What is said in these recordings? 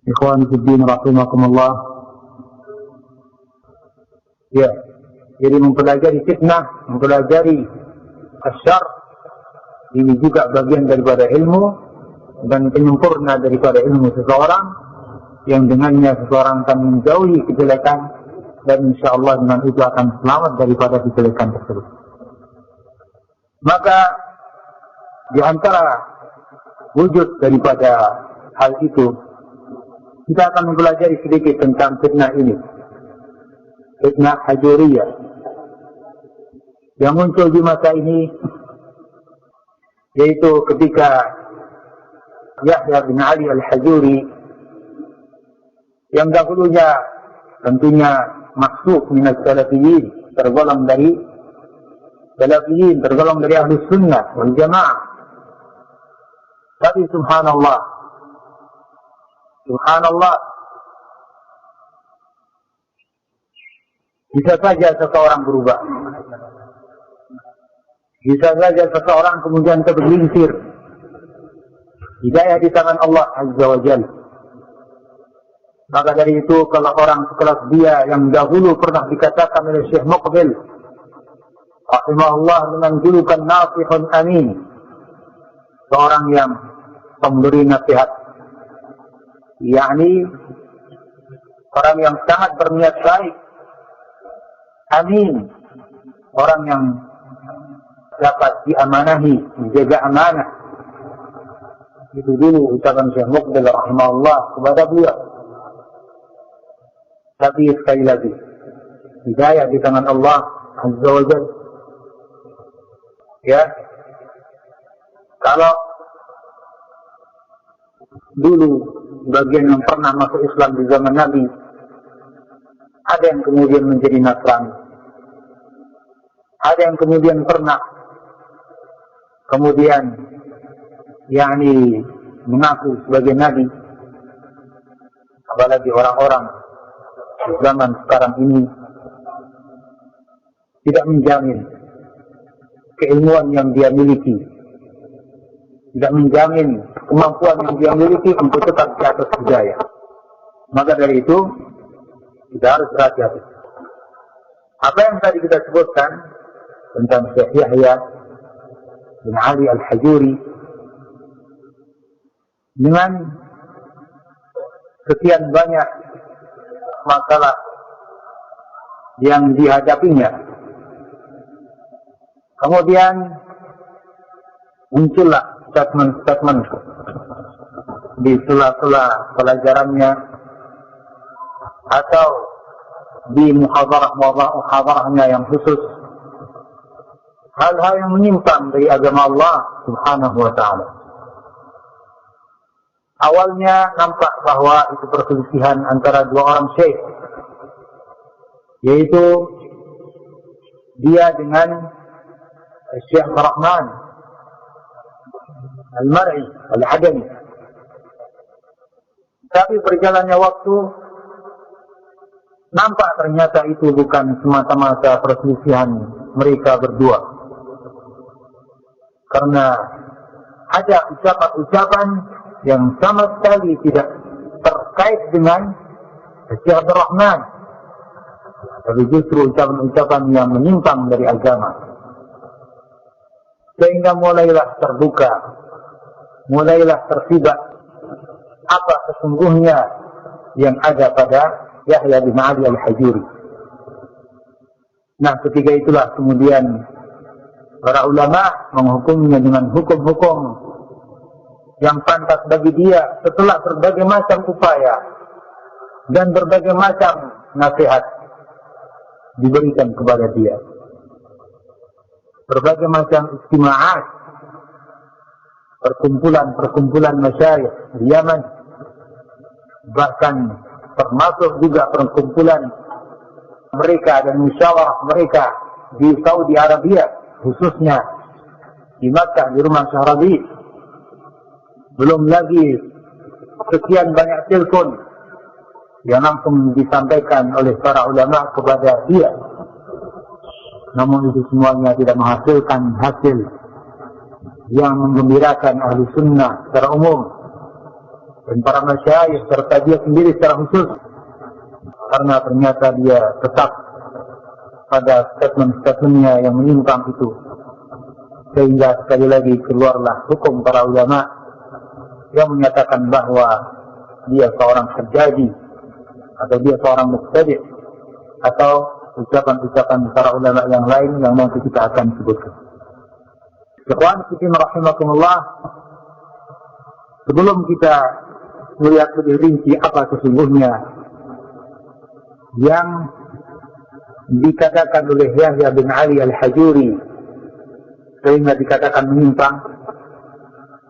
Ikhwan fiddin rahimakumullah. Ya, jadi mempelajari fitnah, mempelajari asyar, ini juga bagian daripada ilmu dan penyempurna daripada ilmu seseorang, yang dengannya seseorang akan menjauhi kejelekan dan insyaallah dengan itu akan selamat daripada kejelekan tersebut. Maka di antara wujud daripada hal itu, kita akan mempelajari sedikit tentang fitnah ini, fitnah Hajuriyah yang muncul di masa ini, yaitu ketika Yahya bin Ali al-Hajuri yang dahulunya tentunya masuk minat salafiyin, tergolong dari salafiyin, tergolong dari ahli sunnah wal jamaah, tapi subhanallah, bisa saja seseorang berubah. Bisa saja seseorang kemudian tergelincir. Hidayah di tangan Allah Azza wa Jalla. Maka dari itu, kalau orang sekelas dia yang dahulu pernah dikatakan oleh Syekh Muqbil rahimahullah dengan julukan Nasihun Amin, seorang yang pemberi nasihat, yakni orang yang sangat berniat baik, amin, orang yang dapat diamanahi, menjaga amanah. Itu dulu ucapan Syekh Muqbil rahimahullah kepada beliau. Tapi sekali lagi, hidayah di tangan Allah Azza wa Jalla. Ya, kalau dulu bagian yang pernah masuk Islam di zaman Nabi, ada yang kemudian menjadi Nasrani, ada yang kemudian pernah yakni mengaku sebagai Nabi. Apalagi orang-orang di zaman sekarang ini tidak menjamin keilmuan yang dia miliki, tidak menjamin kemampuan yang dia miliki untuk tetap di atas hidayah. Maka dari itu kita harus berhati-hati. Apa yang tadi kita sebutkan tentang Syekh Yahya bin Ali al-Hajuri, dengan sekian banyak masalah yang dihadapinya, kemudian muncullah statement di sela-sela pelajarannya atau di muhadarah-muhadarahnya yang khusus, hal-hal yang menyimpang dari agama Allah Subhanahu wa ta'ala. Awalnya nampak bahwa itu perselisihan antara dua orang syekh, yaitu dia dengan Syekh Rahman Al-Mar'i Al-Adami. Tapi berjalannya waktu, nampak ternyata itu bukan semata-mata perselisihan mereka berdua, karena ada ucapan-ucapan yang sama sekali tidak terkait dengan Syekh Abdul Rahman, tapi justru ucapan-ucapan yang menyimpang dari agama. Sehingga mulailah terbuka, mulailah tersibak apa sesungguhnya yang ada pada Yahya bin Ali al-Hajuri. Nah, ketika itulah kemudian para ulama menghukumnya dengan hukum-hukum yang pantas bagi dia setelah berbagai macam upaya dan berbagai macam nasihat diberikan kepada dia. Berbagai macam istima'at, perkumpulan masyayikh di Yaman, bahkan termasuk juga perkumpulan mereka dan musyawarah mereka di Saudi Arabia, khususnya di Makkah, di rumah Syahrabi. Belum lagi sekian banyak telepon yang langsung disampaikan oleh para ulama kepada dia. Namun itu semuanya tidak menghasilkan hasil yang menggembirakan ahli sunnah secara umum. dan para masyayikh serta dia sendiri secara khusus, karena ternyata dia tetap pada statement-statementnya yang menyimpang itu, sehingga sekali lagi keluarlah hukum para ulama yang menyatakan bahwa dia seorang hajjaji atau dia seorang mubtadi' atau ucapan-ucapan para ulama yang lain yang nanti kita akan sebutkan. Ikhwan fillah rahimakumullah, sebelum kita melihat lebih rinci apa sesungguhnya yang dikatakan oleh Yahya bin Ali al-Hajuri sehingga dikatakan menyimpang,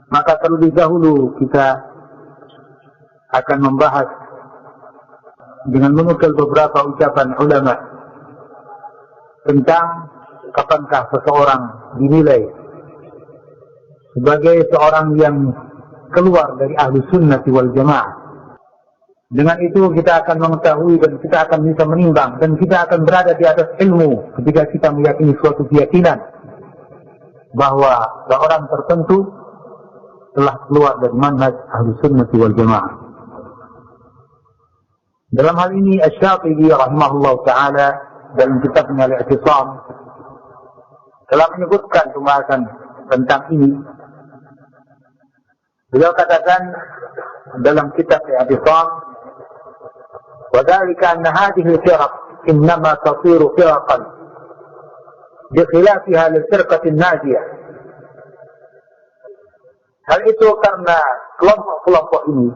maka terlebih dahulu kita akan membahas dengan menukil beberapa ucapan ulama tentang kapankah seseorang dinilai sebagai seorang yang keluar dari ahli sunnati wal jamaah. Dengan itu kita akan mengetahui dan kita akan bisa menimbang dan kita akan berada di atas ilmu ketika kita meyakini suatu keyakinan bahwa seorang tertentu telah keluar dari manhaj ahli sunnati wal jamaah. Dalam hal ini Asy-Syatibi rahimahullah ta'ala dalam kitabnya Al-I'tisam telah menyebutkan pembahasan tentang ini. Beliau katakan dalam kitab Al-I'tisam, وَذَلِكَ أَنَّ هَذِهِ الْفِرَقِ إِنَّمَا تَصِيرُ فِرَقًا بِخِلَافِهَا لِلْفِرْقَةِ النَّاجِيَةِ. Hal itu karena kelompok-kelompok ini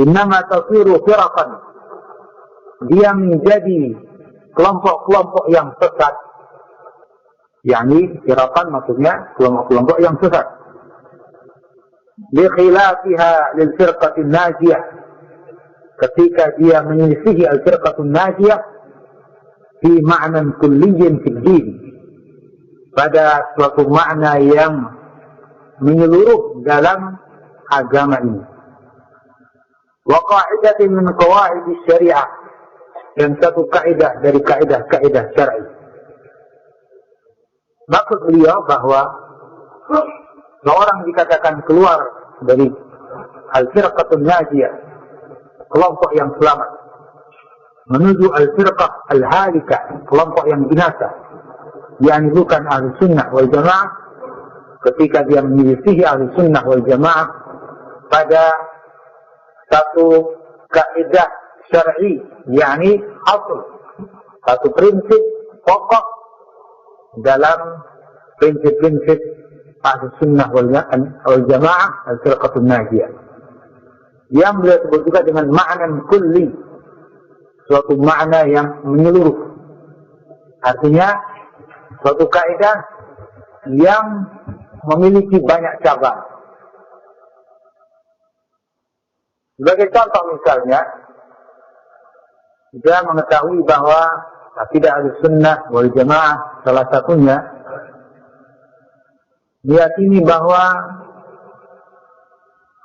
innama tasiru firaqan, dia menjadi kelompok-kelompok yang sesat. yakni firaqan maksudnya kelompok-kelompok yang sesat. Bi khilafiha lil firqatin najiyah, ketika dia menyelisihi al-firqatun najiyah fi ma'nan kulliyyin fid din, pada suatu makna yang menyeluruh dalam agama ini. Wa qa'idatin min qawaid syariah, dan satu kaidah dari kaidah-kaidah syar'i. Maksud beliau bahwa seorang dikatakan keluar dari al-firqatun najiyah, kelompok yang selamat, menuju al-firqah al-halika, kelompok yang binasa, yakni bukan ahli sunnah wal jamaah, ketika dia menyelisihi ahli sunnah wal jamaah pada satu kaidah syar'i, yakni asal, satu prinsip pokok dalam prinsip-prinsip ahli sunnah wal jamaah al-firqatun najiyah, yang beliau sebut juga dengan ma'nan kulli, suatu makna yang menyeluruh. Artinya suatu kaidah yang memiliki banyak cabang. Sebagai contoh misalnya, kita mengetahui bahwa akidah Ahlussunnah wal Jamaah salah satunya meyakini bahwa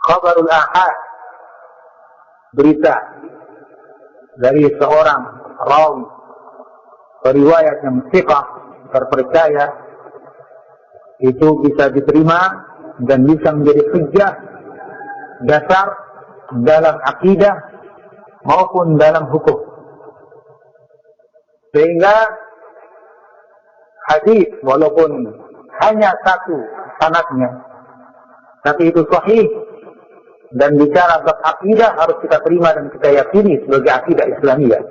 khabarul ahad, berita dari seorang rawi, periwayat yang thiqah, terpercaya, itu bisa diterima dan bisa menjadi hujjah dasar dalam akidah maupun dalam hukum. Sehingga hadis walaupun hanya satu sanadnya, tapi itu sahih dan bicara tentang akidah, harus kita terima dan kita yakini sebagai akidah Islamiyah.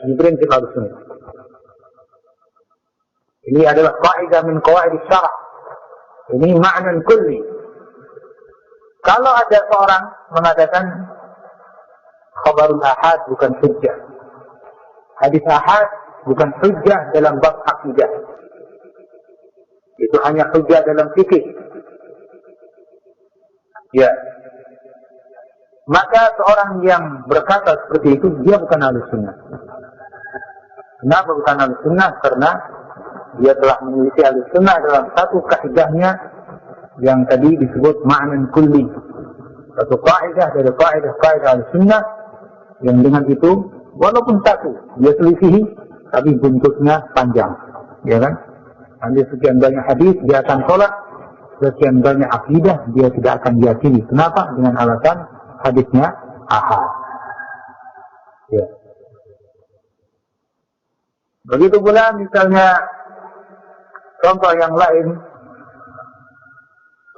Ini prinsip Ahlussunnah. Ini adalah kaidah min qawaid syara'. Ini ma'nan kulli. Kalau ada seorang mengatakan khabarul ahad bukan hujjah, hadis ahad bukan hujjah dalam bab akidah, itu hanya hujjah dalam fikih, ya, maka seorang yang berkata seperti itu, dia bukan Ahlussunnah. Kenapa bukan Ahlussunnah? Karena dia telah menyelisih Ahlussunnah dalam satu kaidahnya yang tadi disebut ma'nan kulli, satu kaidah dari kaidah Ahlussunnah yang dengan itu walaupun satu dia selisihi, tapi buntutnya panjang, ya kan? Ambil sekian banyak hadis, dia akan tolak sekian banyak akidah dia tidak akan diyakini. Kenapa? Dengan alasan hadisnya ahad. Ya. Begitu pula misalnya contoh yang lain,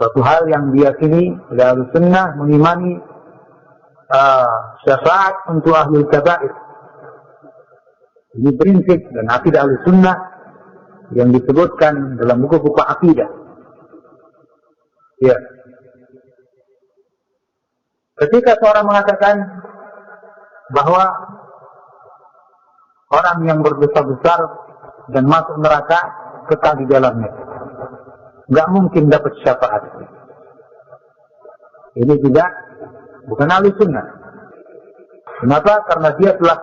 suatu hal yang diyakini oleh Ahlussunnah mengimani syafaat untuk ahlul kabair. Ini prinsip dan akidah Ahlussunnah yang disebutkan dalam buku-buku akidah. Ya. Ketika seorang mengatakan bahwa orang yang berdosa besar dan masuk neraka kekal di dalamnya, nggak mungkin dapat syafaat. Ini juga bukan Ahlussunnah. Kenapa? Karena dia telah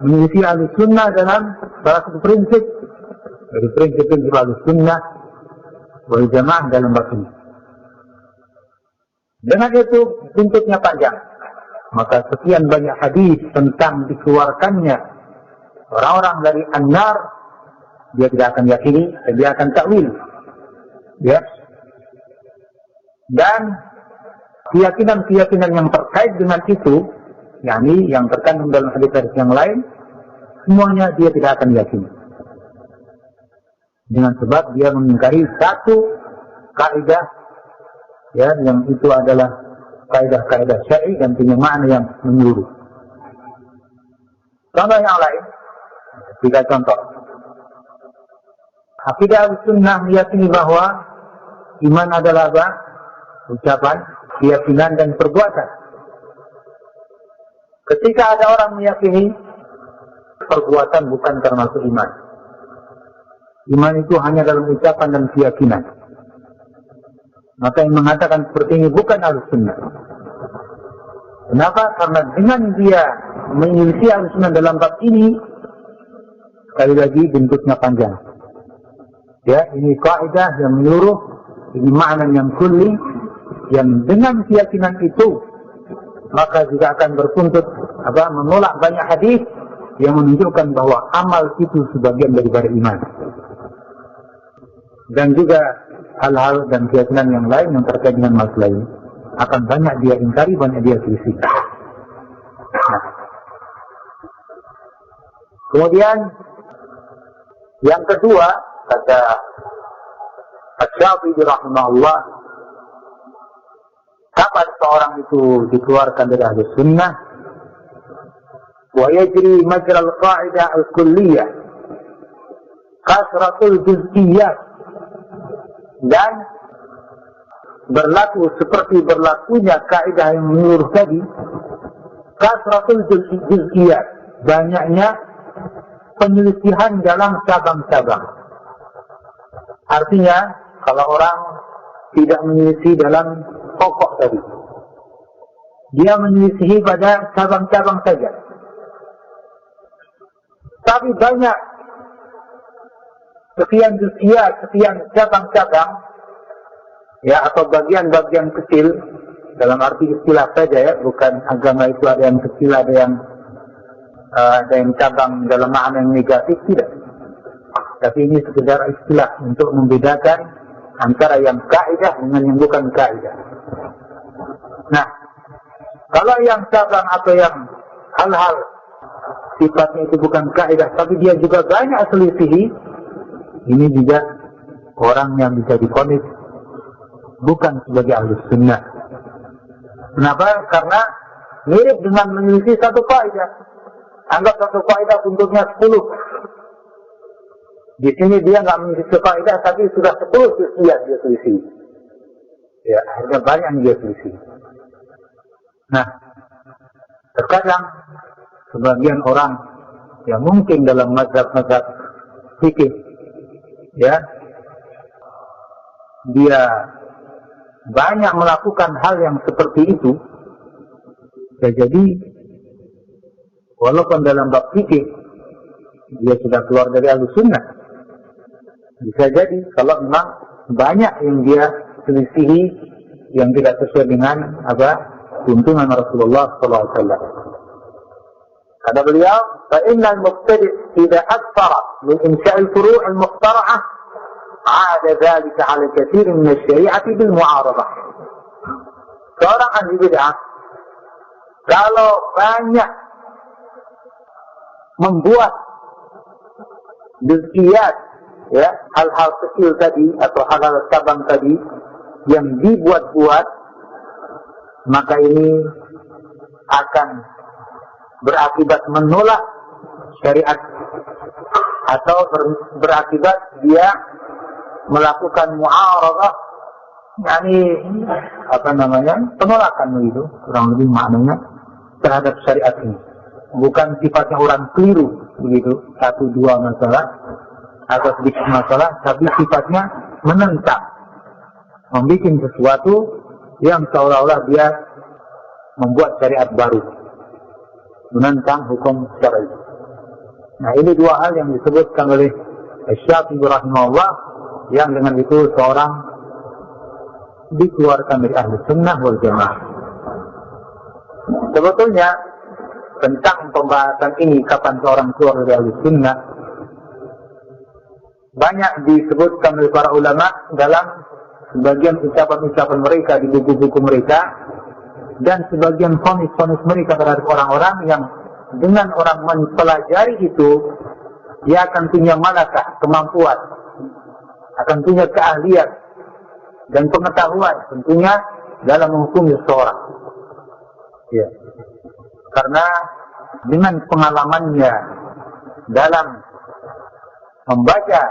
mengisi Ahlussunnah dalam salah satu prinsip dari prinsip-prinsip Ahlussunnah wal Jamaah dalam bab ini. Dengan itu buntutnya panjang, maka sekian banyak hadis tentang dikeluarkannya orang-orang dari an-nar, dia tidak akan yakini dan dia akan takwil. Ya. Dan keyakinan-keyakinan yang terkait dengan itu, yakni yang terkandung dalam hadis-hadis yang lain, semuanya dia tidak akan yakini. Dengan sebab dia mengingkari satu kaidah, ya, yang itu adalah kaidah-kaidah syar'i dan punya makna yang menyeluruh. Contoh yang lain, 3 contoh. Akidah Ahlussunnah meyakini bahwa iman adalah apa? Ucapan, keyakinan dan perbuatan. Ketika ada orang meyakini perbuatan bukan termasuk iman. Iman itu hanya dalam ucapan dan keyakinan. Maka yang mengatakan seperti ini bukan Ahlussunnah. Kenapa? Karena dengan dia menyelisih Ahlussunnah dalam bab ini, sekali lagi bentuknya panjang. Ya, ini kaidah yang menyeluruh, ini makna yang kulli, yang dengan keyakinan itu maka juga akan berbuntut menolak banyak hadis yang menunjukkan bahwa amal itu sebagian daripada iman. Dan juga hal-hal dan keyakinan yang lain yang terkait dengan masalah ini akan banyak dia ingkari, banyak dia selisih. Nah. Kemudian yang kedua, kata Asy-Syafi'i rahimahullah, kapan seorang itu dikeluarkan dari Ahlussunnah? Wa yajri majra al-qa'idah al-kulliyah kasratul juz'iyyat, dan berlaku seperti berlakunya kaidah yang menyeluruh tadi, kasratul juz'iyyat, banyaknya penyelisihan dalam cabang-cabang. Artinya kalau orang tidak menyelisih dalam pokok tadi, dia menyelisihi pada cabang-cabang saja. Tapi banyak sekian juz'iyat, sekian cabang-cabang, ya, atau bagian-bagian kecil, dalam arti istilah saja, ya, bukan agama itu ada yang kecil, ada yang cabang dalam makna yang negatif, tidak. Tapi ini sekedar istilah untuk membedakan antara yang kaidah dengan yang bukan kaidah. Nah, kalau yang cabang atau yang hal-hal sifatnya itu bukan kaidah, tapi dia juga banyak selisihi, ini juga orang yang bisa divonis bukan sebagai Ahlussunnah. Kenapa? Karena mirip dengan menyelisih satu kaidah. Anggap satu kaidah bentuknya 10. Di sini dia nggak menyelisih kaidah, tapi sudah 10 juz'iyat dia selisih. Ya, akhirnya banyak yang dia selisih. Nah, terkadang sebagian orang yang mungkin dalam mazhab-mazhab fikih, ya, dia banyak melakukan hal yang seperti itu, ya, jadi walaupun dalam bab fikih dia sudah keluar dari Ahlussunnah, bisa jadi kalau memang banyak yang dia selisihi yang tidak sesuai dengan tuntunan Rasulullah SAW. Kata beliau, فَإِنَّ الْمُبْتَدِئِ إِذَا أَكْثَرَ مِنْ إِنْشَاءِ الْفُرُوعِ الْمُخْتَرَعَةِ ada dzalika 'ala katsirin min asy-syari'ati bil mu'aradah. Seorang ahli bid'ah kalau banyak membuat juz'iyat, ya, hal-hal kecil tadi atau hal-hal cabang tadi yang dibuat-buat, maka ini akan berakibat menolak syariat atau berakibat dia melakukan mu'aradah, yakni penolakan begitu, kurang lebih maknanya terhadap syariat ini. Bukan sifatnya orang keliru begitu, satu dua masalah atau sedikit masalah, tapi sifatnya menentang, membuat sesuatu yang seolah-olah dia membuat syariat baru, menentang hukum syar'i. Nah, ini dua hal yang disebutkan oleh Asy-Syafi'i rahimahullah, yang dengan itu seorang dikeluarkan dari ahli sunnah wal jamaah. Sebetulnya tentang pembahasan ini, kapan seorang keluar dari ahli sunnah, banyak disebutkan oleh para ulama dalam sebagian ucapan-ucapan mereka di buku-buku mereka, dan sebagian vonis-vonis mereka terhadap orang-orang yang dengan orang mempelajari itu, dia akan punya malakah, kemampuan, akan punya keahlian dan pengetahuan tentunya dalam menghukumi seseorang. Ya. Karena dengan pengalamannya dalam membaca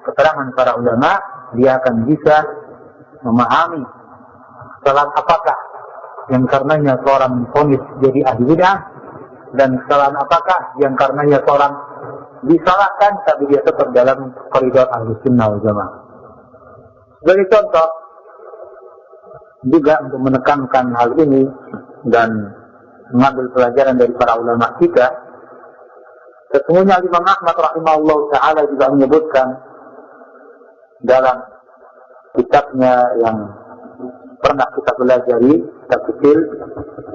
keterangan para ulama, dia akan bisa memahami kesalahan apakah yang karenanya seorang vonis jadi ahli bid'ah, dan kesalahan apakah yang karenanya seorang disalahkan tapi dia tetap dalam koridor ahli sunnah wal jamaah. Sebagai contoh juga untuk menekankan hal ini dan mengambil pelajaran dari para ulama kita, sesungguhnya Imam Ahmad rahimahullah ta'ala juga menyebutkan dalam kitabnya yang pernah kita pelajari, kitab kecil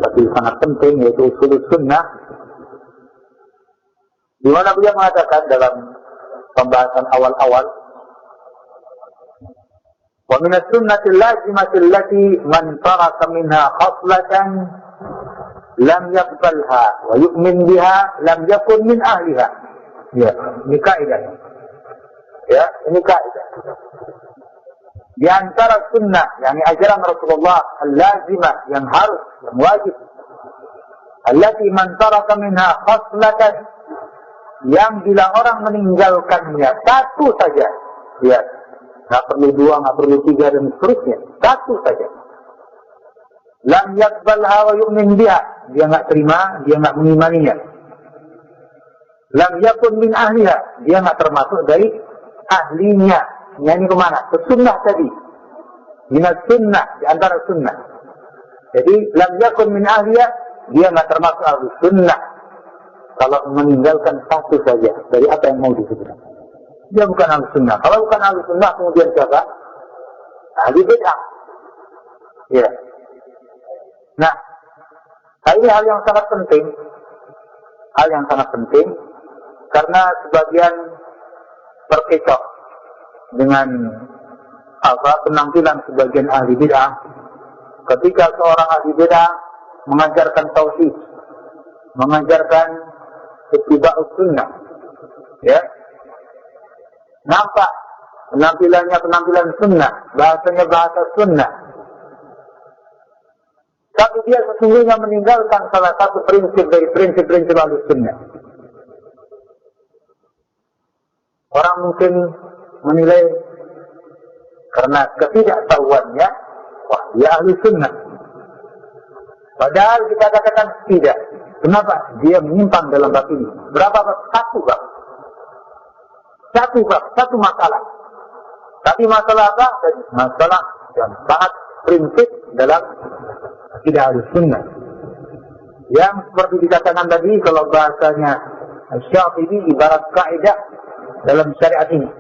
tapi sangat penting, yaitu Ushulus Sunnah, di mana beliau mengatakan dalam pembahasan awal-awal, wa min as-sunnati al-lazimati allati man taraka minha khaslatan lam yaqbalha wa yu'min biha lam yakun min ahliha. Ya, ini kaidah. Ya, ini kaidah. Di antara sunnah, yakni ajaran Rasulullah al-lazimah, yang harus, yang wajib, allati man taraka minha khaslatan, yang bila orang meninggalkannya satu saja, ya, nggak perlu dua, nggak perlu tiga dan seterusnya, satu saja, lam yaqbalha wa yu'min biha, dia nggak terima, dia nggak mengimaninya, lam yakun min ahliha, dia nggak termasuk dari ahlinya. Ini kemana? Ke sunnah tadi, minat sunnah, di antara sunnah. Jadi lam yakun min ahliha, dia nggak termasuk ahli sunnah kalau meninggalkan satu saja dari apa yang mau disebutkan. Dia bukan ahli sunnah. Kalau bukan ahli sunnah, kemudian siapa? Ahli bid'ah. Ya. Nah, ini hal yang sangat penting. Hal yang sangat penting, karena sebagian terkecoh dengan penampilan sebagian ahli bid'ah. Ketika seorang ahli bid'ah mengajarkan tauhid, mengajarkan ittiba'us sunnah, ya, nampak penampilannya penampilan sunnah, bahasanya bahasa sunnah, tapi dia sesungguhnya meninggalkan salah satu prinsip dari prinsip-prinsip ahli sunnah. Orang mungkin menilai karena ketidaktahuannya, wah, dia ahli sunnah. Padahal kita katakan tidak. Kenapa? Dia menyimpang dalam bab ini. Berapa bab? Satu bab. Satu bab, satu masalah. Tapi masalah apa? Masalah yang sangat prinsip dalam akidah ahli sunnah. Yang seperti dikatakan tadi, kalau bahasanya Syafi'i ibarat kaidah dalam syariat ini.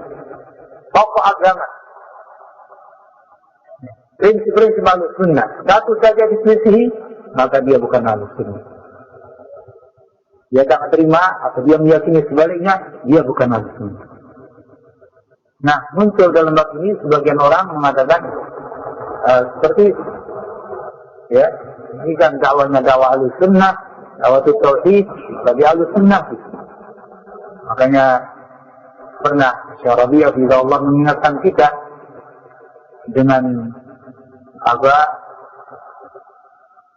Pokok agama, prinsip-prinsip ahli sunnah, satu saja diselisihi, maka dia bukan ahli sunnah. Dia tak terima atau dia meyakini sebaliknya, dia bukan ahli sunnah. Nah, muncul dalam bab ini sebagian orang mengatakan seperti ya, ini kan dakwahnya dakwah Ahlussunnah, dakwah tauhid bagi Ahlussunnah. Makanya pernah Syekh Rabi' Allah mengingatkan kita dengan apa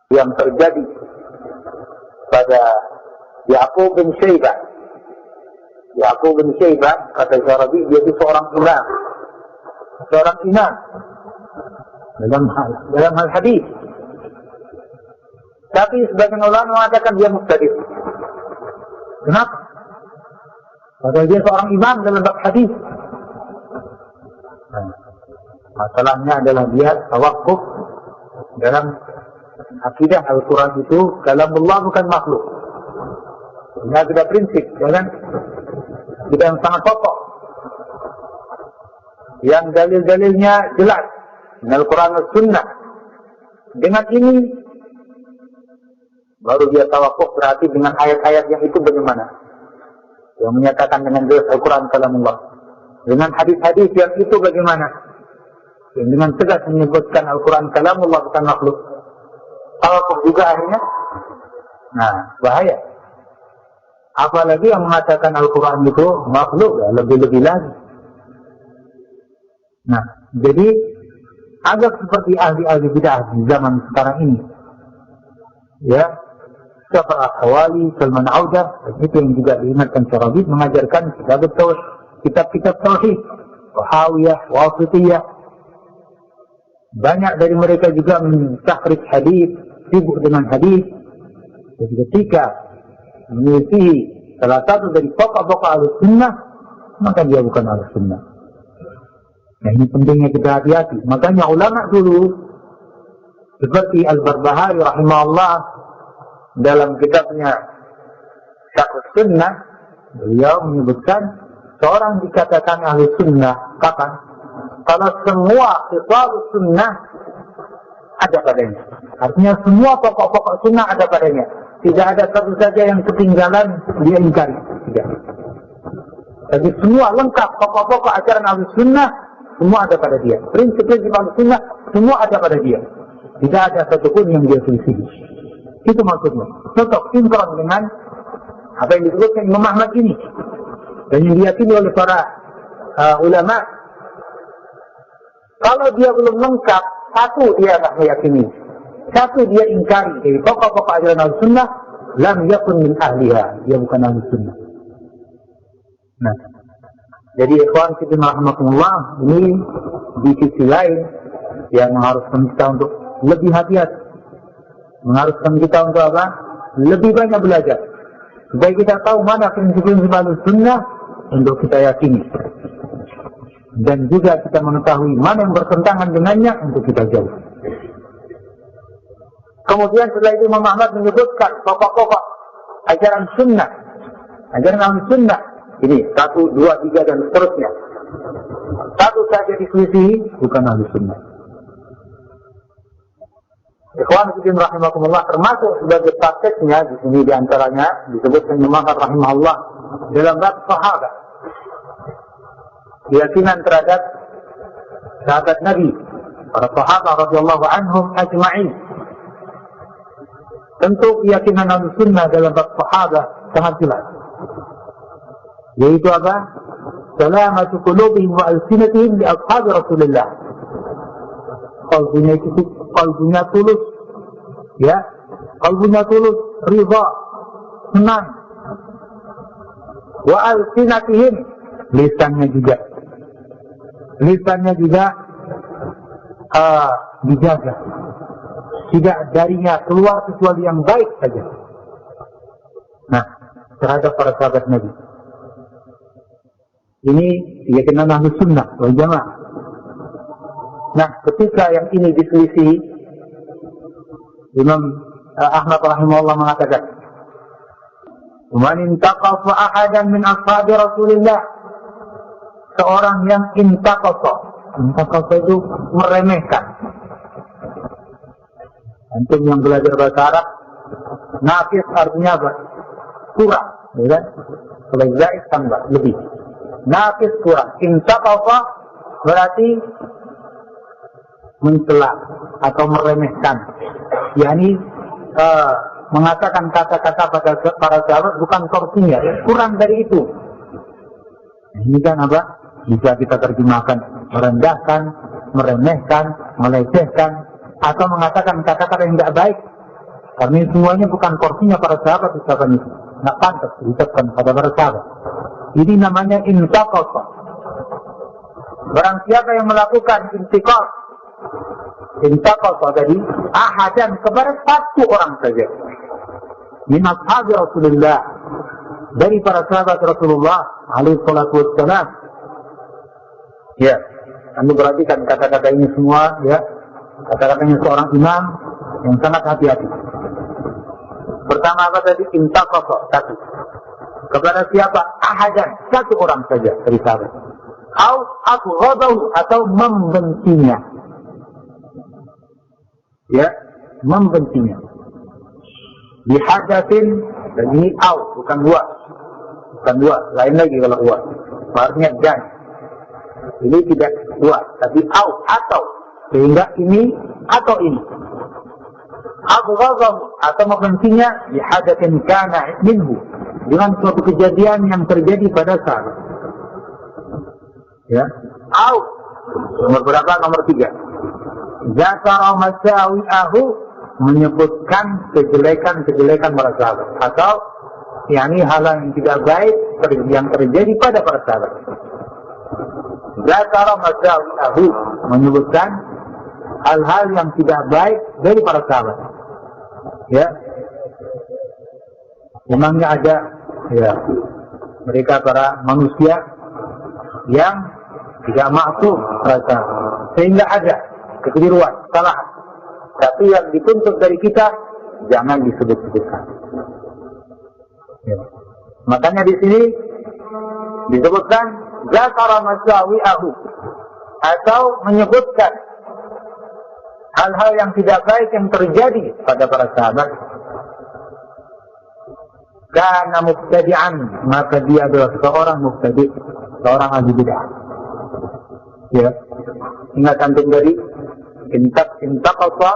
yang terjadi pada Ya'qub bin Syaibah. Ya'qub bin Syaibah, kata Syekh Rabi', dia itu seorang imam dalam hal hadis. Tapi sebagian ulama mengatakan dia mubtadi'. Kenapa? Padahal dia seorang imam dalam bab hadis. Nah, masalahnya adalah dia tawakuf dalam akidah Al-Quran itu kalamullah bukan makhluk. Ini ada prinsip, ya kan? Kita yang sangat pokok, yang dalil-dalilnya jelas, Al-Quran dan Sunnah. Dengan ini baru dia tawakuf, berarti dengan ayat-ayat yang itu bagaimana? Yang menyatakan dengan jelas Al-Quran kalamullah. Dengan hadis-hadis yang itu bagaimana? Yang dengan tegas menyebutkan Al-Quran kalamullah bukan makhluk. Tawakuf juga akhirnya. Nah, bahaya. Apalagi yang mengatakan Al-Quran itu makhluk, ya, lebih-lebih lagi. Nah, jadi agak seperti ahli-ahli bid'ah di zaman sekarang ini. Ya, Syafar Al-Hawali, Salman Audah, itu yang juga diingatkan Syekh Rabi' mengajarkan kitab-kitab tauhid, Wahawiyah, Wasitiyah. Banyak dari mereka juga mentakhrij hadis, sibuk dengan hadis. Jadi ketika menyelisihi salah satu dari pokok-pokok Ahlussunnah, maka dia bukan Ahlussunnah. Nah, ini pentingnya kita hati-hati. Makanya ulama dulu seperti Al-Barbahari rahimahullah dalam kitabnya Syarh Sunnah, beliau menyebutkan seorang dikatakan Ahlussunnah kapan? Kalau semua khitab sunnah ada padanya. Artinya semua pokok-pokok sunnah ada padanya. Tidak ada satu saja yang ketinggalan dia ingkari. Tidak. Jadi semua lengkap pokok-pokok ajaran Ahlussunnah semua ada pada dia. Prinsip-prinsip Ahlussunnah semua ada pada dia. Tidak ada satupun yang dia selisih. Itu maksudnya. Cocok sinkron dengan apa yang disebutkan Imam Ahmad ini. Dan yang diyakini oleh para ulama. Kalau dia belum lengkap, satu dia tak meyakini, satu dia ingkari. Jadi pokok-pokok ajaran Ahlussunnah, lam yakun min ahliha, dia bukan Ahlussunnah. Nah, jadi ikhwan fillah rahimakumullah, ini di sisi lain yang mengharuskan kita untuk lebih hati-hati, mengharuskan kita untuk apa? Lebih banyak belajar, supaya kita tahu mana prinsip-prinsip Ahlussunnah untuk kita yakini. Dan juga kita mengetahui mana yang bertentangan dengannya untuk kita jauh. Kemudian setelah itu Imam Ahmad menyebutkan pokok-pokok ajaran sunnah, ajaran Ahlussunnah. Ini 1, 2, 3 dan seterusnya. Satu saja diselisih bukan Ahlussunnah. Ikhwan fillah rahimakumullah, termasuk sebagai prakteknya di sini diantaranya disebutkan Imam Ahmad rahimahullah dalam bab sahabat. Keyakinan terhadap sahabat Nabi, para sahabat radhiyallahu anhum ajma'in. Tentu keyakinan Ahlussunnah dalam bab sahabat sangat jelas. Yaitu apa? Salamatu qulubihim wa alsinatihim li ashabi Rasulillah. Qalbunya tulus, ya, qalbunya tulus, ridha, senang. Wa alsinatihim, lisannya juga dijaga, tidak darinya keluar kecuali yang baik saja. Nah, terhadap para sahabat Nabi ini keyakinan Ahlussunnah wal Jamaah. Nah, ketika yang ini diselisih, Imam Ahmad rahimahullah mengatakan, "Man intaqafa ahadan min ashabi Rasulillah," seorang yang intaqafa itu meremehkan. Antum yang belajar bahasa Arab, naqis artinya apa? Kurang, ya kan? Kalau zaid tambah lebih. naqis kurang. Intaqasa berarti mencela atau meremehkan. yakni mengatakan kata-kata pada para sahabat bukan porsinya, kurang dari itu. Ini kan apa? Bisa kita terjemahkan merendahkan, meremehkan, melecehkan, atau mengatakan kata-kata yang tidak baik. Karena semuanya bukan porsinya para sahabat ucapan itu. Tidak pantas diucapkan pada para sahabat. Ini namanya intaqasa. Barang siapa yang melakukan intaqasa tadi, ahadan kepada satu orang saja. Min ashabi Rasulullah, dari para sahabat Rasulullah alaihi salatu wassalam. Ya, Anda perhatikan kata-kata ini semua, ya, kata-katanya seorang imam yang sangat hati-hati. Pertama apa tadi? Intaqasa, satu. Kepada siapa? Ahadan, satu orang saja dari sahabat. Atau membencinya. Ya, membencinya. Bihadatin, dan ini bukan dua. Bukan dua, lain lagi kalau dua. Artinya dan. Ini tidak dua, tapi atau. Sehingga ini atau ini. Atau membencinya bihadatin kana minhu. Dengan suatu kejadian yang terjadi pada sahabat. Ya. Nomor berapa? Nomor 3. Zakara masawi'ahu, menyebutkan kejelekan-kejelekan para sahabat, atau yakni hal yang tidak baik yang terjadi pada para sahabat. Zakara masawi'ahu, menyebutkan hal-hal yang tidak baik dari para sahabat. Ya. Memangnya ada, ya, mereka para manusia yang tidak maksum rasa, sehingga ada kekeliruan, kesalahan. Tapi yang dituntut dari kita jangan disebut-sebutkan. Ya. Makanya di sini disebutkan zakara masawi'ahu, atau menyebutkan hal-hal yang tidak baik yang terjadi pada para sahabat. Kana mubtadi'an, maka dia adalah seorang mubtadi', seorang ahli bid'ah. Ya. Ingat antum dari intaqasa.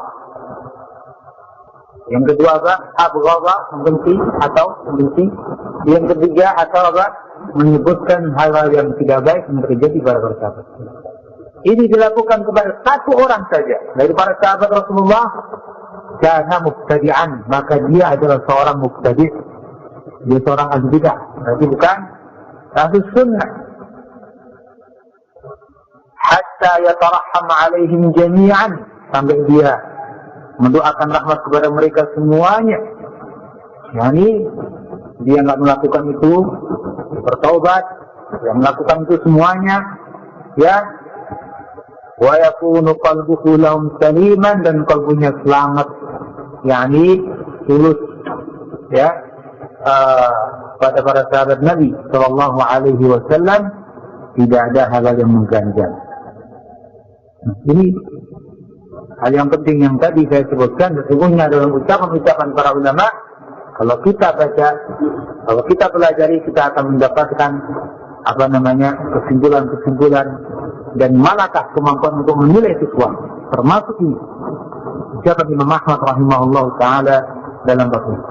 Yang kedua apa? Abghadha, membenci atau membenci. Yang ketiga atau apa? Menyebutkan hal-hal yang tidak baik yang terjadi pada para sahabat. Ini dilakukan kepada satu orang saja dari para sahabat Rasulullah. Kana mubtadi'an, maka dia adalah seorang mubtadi'. Dia seorang ahli bid'ah, berarti bukan ahli sunnah. Hatta yatarahham alaihim jami'an, sampai dia mendoakan rahmat kepada mereka semuanya. Yani dia enggak melakukan itu, bertaubat, dia melakukan itu semuanya, ya. Wa yakunu qalbuhu lahum saliman, dan kalbunya selamat, yani tulus, ya. Pada para sahabat Nabi Sallallahu Alaihi Wasallam tidak ada hal yang mengganjal. Ini hal yang penting yang tadi saya sebutkan. Sesungguhnya dalam ucapan-ucapan para ulama, kalau kita baca, kalau kita pelajari, kita akan mendapatkan kesimpulan-kesimpulan dan malakah kemampuan untuk menilai sesuatu. Termasuk ini ucapan Imam Ahmad rahimahullah taala dalam bab ini.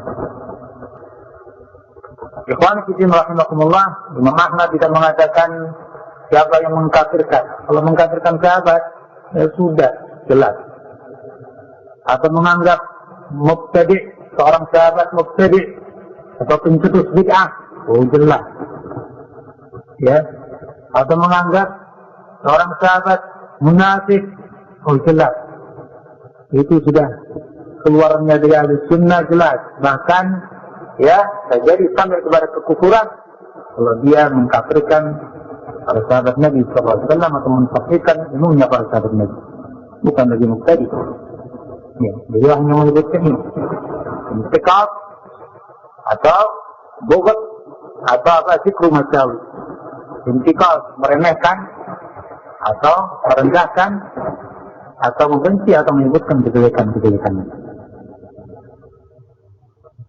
Ikhwan fillah rahimakumullah, Imam Ahmad tidak mengatakan siapa yang mengkafirkan. Kalau mengkafirkan sahabat, ya sudah jelas. Atau menganggap mubtadi', seorang sahabat mubtadi' atau pencetus bid'ah, jelas. Ya. Atau menganggap seorang sahabat munafik, jelas. Itu sudah keluarnya dari ahli sunnah jelas. Bahkan ya, terjadi sampai kepada kekufuran kalau dia mengkafirkan para sahabat Nabi SAW atau mengkafirkan umumnya para sahabat Nabi. Bukan lagi mubtadi'. Ya, beliau hanya menyebutkan ini. Intiqas atau bogot atau zikru masawi. Intiqas, meremehkan atau merendahkan atau membenci atau menyebutkan kejelekan-kejelekannya.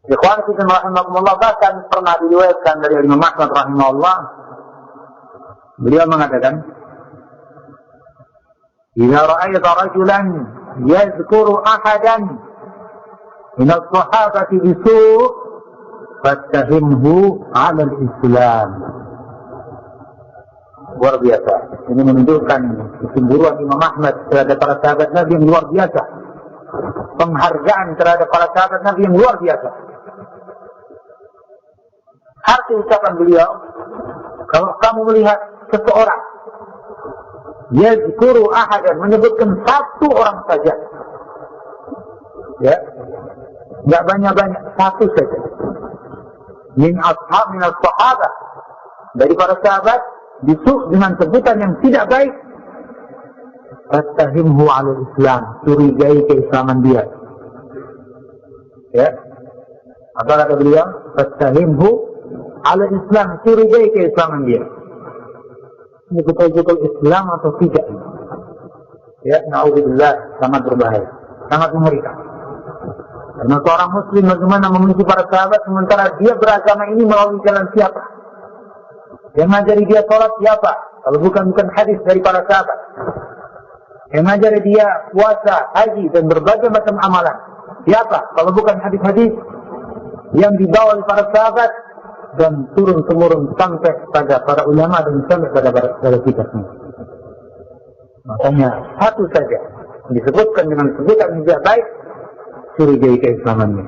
Ikhwan fillah rahimakumullah, bahkan pernah diriwayatkan dari Imam Ahmad rahimahullah, Beliau mengatakan, "Idza ra'aita rajulan yadhkuru ahadan min as-sahabati bisu' fattahimhu 'ala al-Islam." Luar biasa. Ini menunjukkan kecemburuan Imam Ahmad terhadap para sahabat Nabi yang luar biasa. Penghargaan terhadap para sahabat Nabi yang luar biasa. Arti ucapan beliau, kalau kamu melihat seseorang yazkuru ahadan, menyebutkan satu orang saja, ya, nggak banyak-banyak, satu saja, min as-sahabah, dari para sahabat, bisu' dengan sebutan yang tidak baik, fattahimhu 'ala Islam, curigai keislaman dia. Ya, apa kata beliau? Fattahimhu 'ala Islam, curigai keislaman dia. Ini betul-betul Islam atau tidak? Ya, na'udzubillah, sangat berbahaya, sangat mengerikan. Karena seorang muslim bagaimana memiliki para sahabat sementara dia beragama ini melalui jalan siapa? Yang ngajari dia sholat siapa? Kalau bukan hadis dari para sahabat. Yang ngajari dia puasa, haji dan berbagai macam amalan siapa? Kalau bukan hadis-hadis yang dibawa oleh para sahabat dan turun-temurun sampai pada para ulama dan sampai pada kita semua. Makanya satu saja disebutkan dengan sebutan yang tidak baik, curigai keislamannya.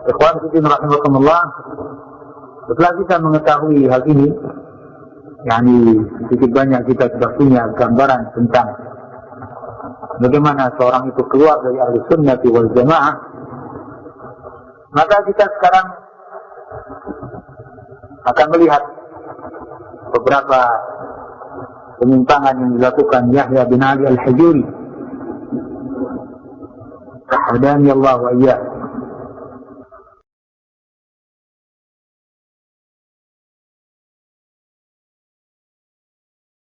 Ikhwan fillah rahimakumullah, setelah kita mengetahui hal ini, yakni sedikit banyak kita sudah punya gambaran tentang bagaimana seorang itu keluar dari ahli sunnah wal jamaah, maka kita sekarang akan melihat beberapa penyimpangan yang dilakukan Yahya bin Ali al-Hajuri, hadani Allah wa iyyah,